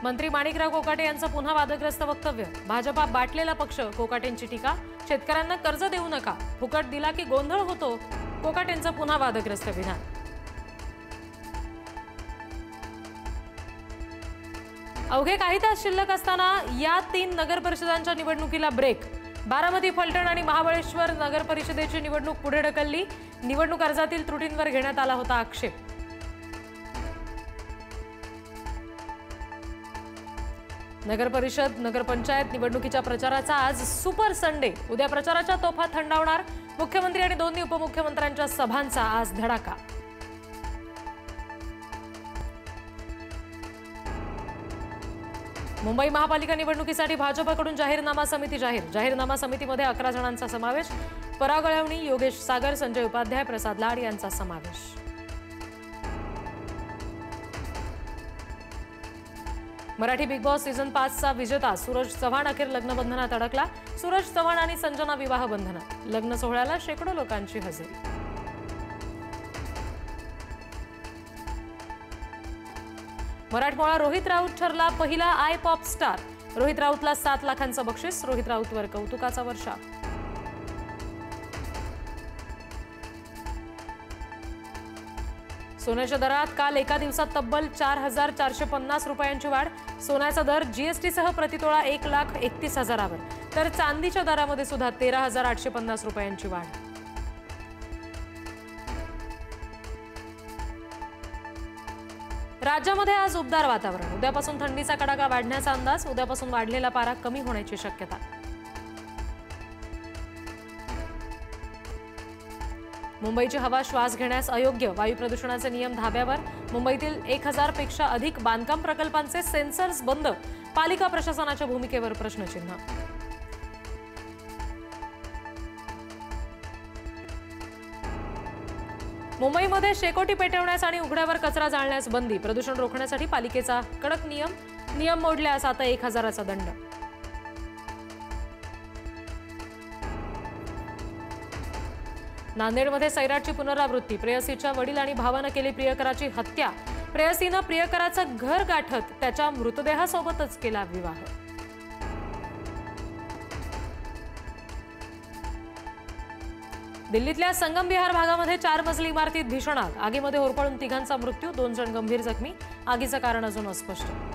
मंत्री माणिकराव कोकाटे यांचं पुन्हा वादग्रस्त वक्तव्य। भाजपा बाटलेला पक्ष, कोकाटेंची टीका। शेतकऱ्यांना कर्ज देऊ नका, फुकट दिला की गोंधळ होतो, कोकाटेंचं पुन्हा वादग्रस्त विधान। अवघे काही तास शिल्लक असताना या 3 नगर परिषदांच्या निवडणुकीला ब्रेक। बारामती, फलटण आणि महाबळेश्वर नगर परिषदेची निवडणूक पुढे ढकलली। निवडणूक अर्जातील त्रुटींवर घेण्यात आला होता आक्षेप। नगर परिषद, नगरपंचायत निवडणुकीच्या प्रचाराचा आज सुपर संडे। उद्या प्रचाराच्या तोफा थंडावणार। मुख्यमंत्री आणि दोन्ही उपमुख्यमंत्र्यांच्या सभांचा आज धडाका। मुंबई महापालिका निवडणुकीसाठी भाजपकडून जाहीरनामा समिती जाहीर। जाहीरनामा समितीमध्ये 11 जणांचा समावेश। पराग अळवणी, योगेश सागर, संजय उपाध्याय, प्रसाद लाड यांचा समावेश। मराठी बिग बॉस सीझन 5 चा विजेता सूरज चव्हाण अखेर लग्नबंधनात अडकला। सूरज चव्हाण आणि संजना विवाह बंधनात। लग्न सोहळ्याला शेकडो लोकांची हजेरी। मराठमोळा रोहित राऊत ठरला पहिला आय पॉप स्टार। रोहित राऊतला 7 लाखांचं बक्षीस। रोहित राऊतवर कौतुकाचा वर्षाव। सोन्याच्या दरात काल एका दिवसात तब्बल 4,450 रुपयांची वाढ। सोन्याचा दर जीएसटी सह प्रतितोळा 1,31,000वर, तर चांदीच्या दरामध्ये सुद्धा 13,850 रुपयांची वाढ। राज्यामध्ये आज उबदार वातावरण। उद्यापासून थंडीचा कडाका वाढण्याचा अंदाज। उद्यापासून वाढलेला पारा कमी होण्याची शक्यता। मुंबईची हवा श्वास घेण्यास अयोग्य, वायू प्रदूषणाचे नियम धाब्यावर। मुंबईतील 1000 पेक्षा अधिक बांधकाम प्रकल्पांचे सेन्सर्स बंद। पालिका प्रशासनाच्या भूमिकेवर प्रश्नचिन्ह। मुंबईमध्ये शेकोटी पेटवण्यास आणि उघड्यावर कचरा जाळण्यास बंदी। प्रदूषण रोखण्यासाठी पालिकेचा कडक नियम मोडल्यास आता 1000चा दंड। नांदेडमध्ये सैराटची पुनरावृत्ती। प्रेयसीच्या वडील आणि भावानं केली प्रियकराची हत्या। प्रेयसीनं प्रियकराचं घर गाठत त्याच्या मृतदेहासोबतच केला विवाह। दिल्लीतल्या संगम विहार भागामध्ये 4 मजली इमारतीत भीषण आग। आगीमध्ये होरपळून 3घांचा मृत्यू, 2 जण गंभीर जखमी। आगीचं कारण अजून अस्पष्ट।